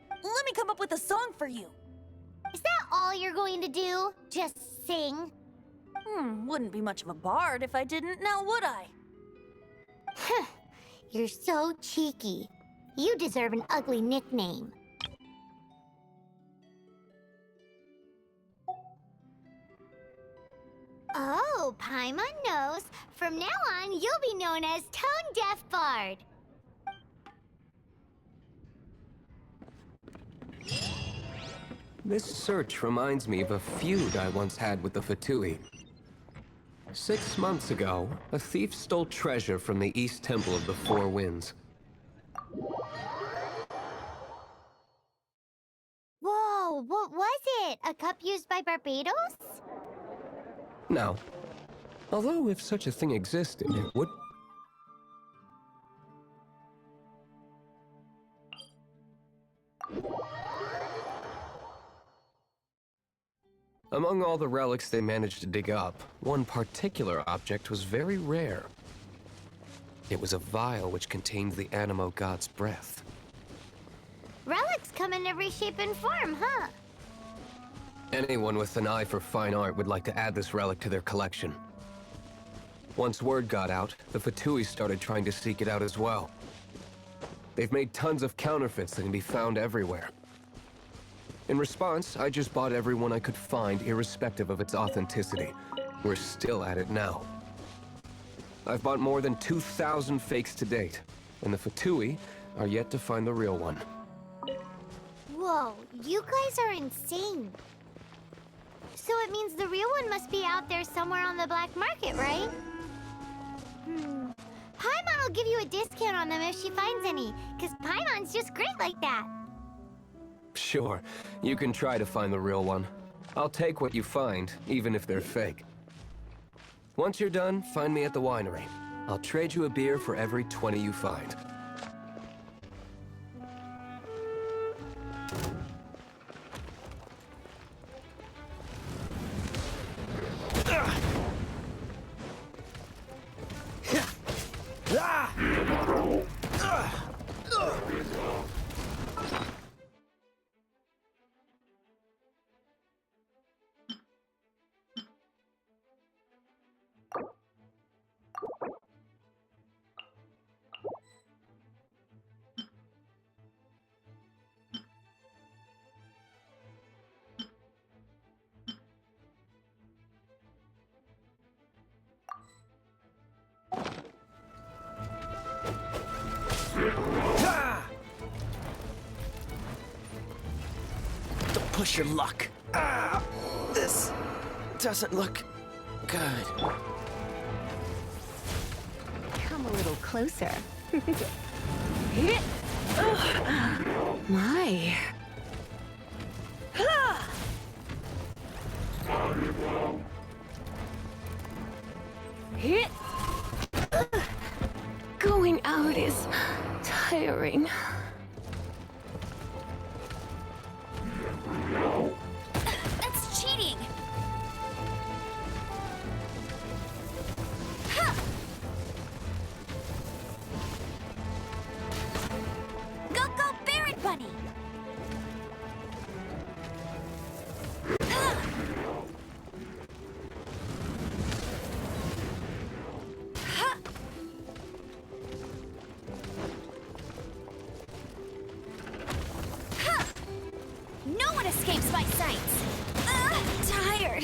Let me come up with a song for you. Is that all you're going to do? Just sing? Wouldn't be much of a bard if I didn't, now would I? You're so cheeky. You deserve an ugly nickname. Oh, Paimon knows. From now on, you'll be known as Tone Deaf Bard. This search reminds me of a feud I once had with the Fatui. 6 months ago, a thief stole treasure from the East Temple of the Four Winds. Whoa, what was it? A cup used by Barbados? No. Although if such a thing existed, it would... Among all the relics they managed to dig up, one particular object was very rare. It was a vial which contained the Animo god's breath. Relics come in every shape and form, huh? Anyone with an eye for fine art would like to add this relic to their collection. Once word got out, the Fatui started trying to seek it out as well. They've made tons of counterfeits that can be found everywhere. In response, I just bought every one I could find, irrespective of its authenticity. We're still at it now. I've bought more than 2,000 fakes to date, and the Fatui are yet to find the real one. Whoa, you guys are insane. So it means the real one must be out there somewhere on the black market, right? Paimon will give you a discount on them if she finds any, because Paimon's just great like that. Sure, you can try to find the real one. I'll take what you find, even if they're fake. Once you're done, find me at the winery. I'll trade you a beer for every 20 you find. Don't push your luck. This doesn't look good. Come a little closer. My. Going out is tiring. That's cheating! Go, go, Barret Bunny! No one escapes my sights! Tired.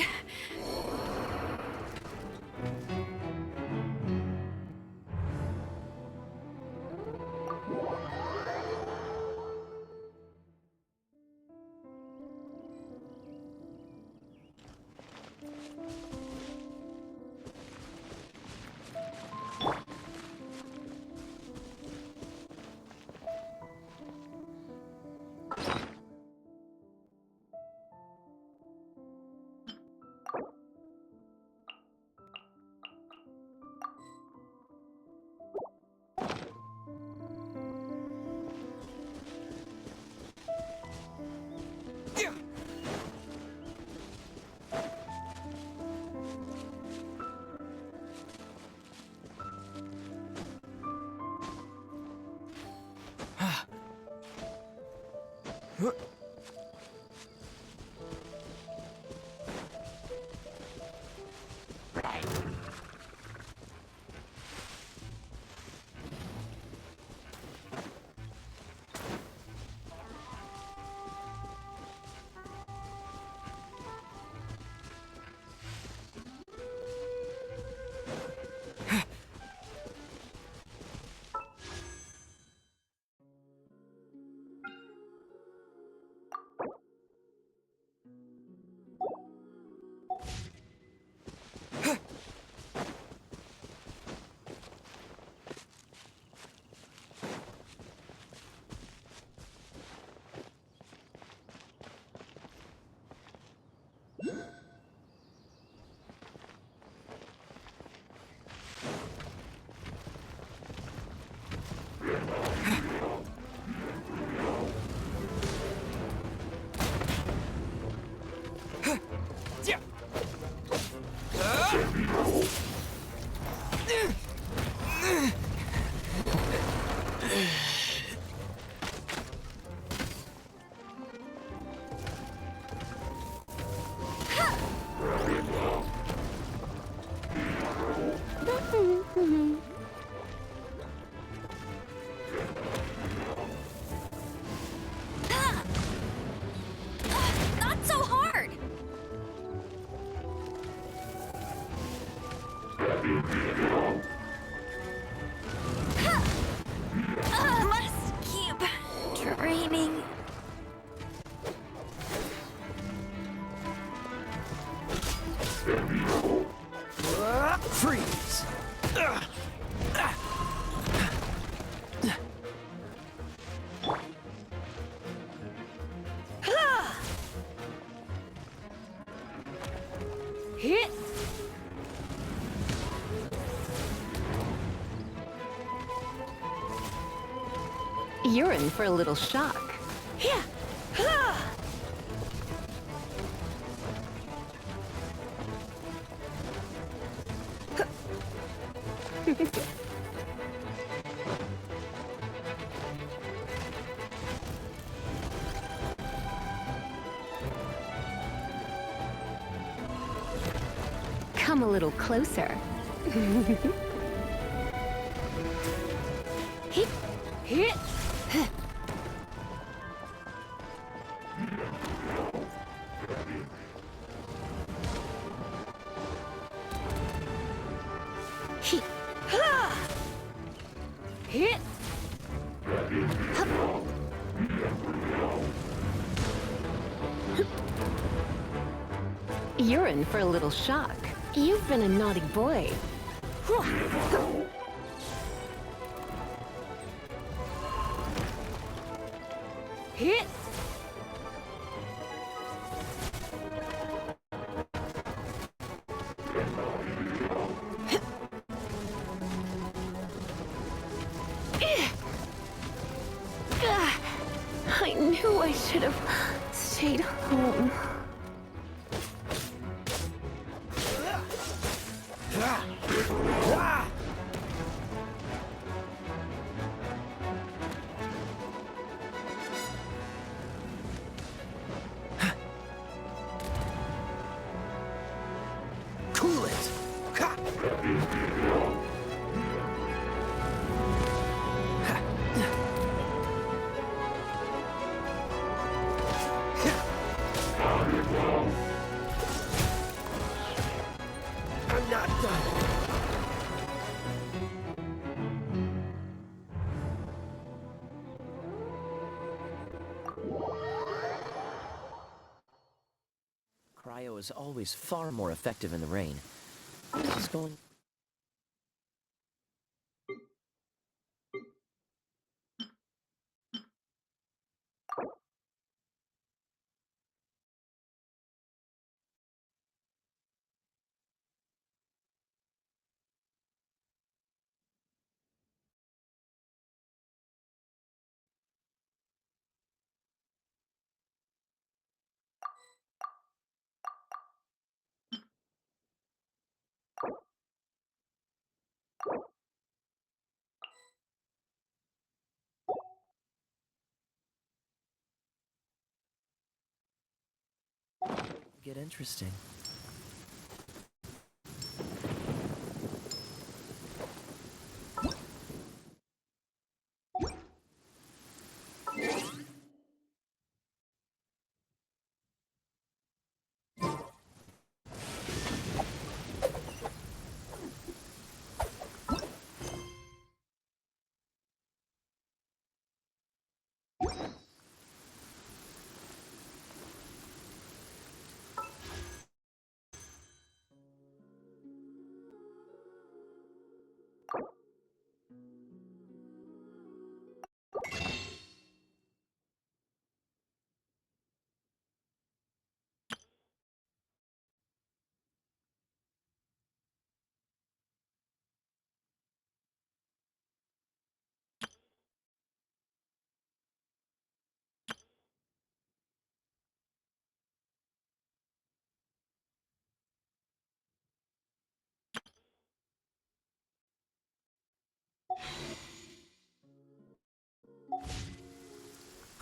Not so hard! Must keep training. Freeze! Hit! You're in for a little shock. Yeah. Come a little closer. Hit. Hit! Hit. Hit! You're in for a little shock. You've been a naughty boy. Hit. I knew I should have stayed home. Cool it! Ha! I'm not done. Cryo is always far more effective in the rain. This is going... get interesting.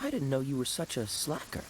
I didn't know you were such a slacker.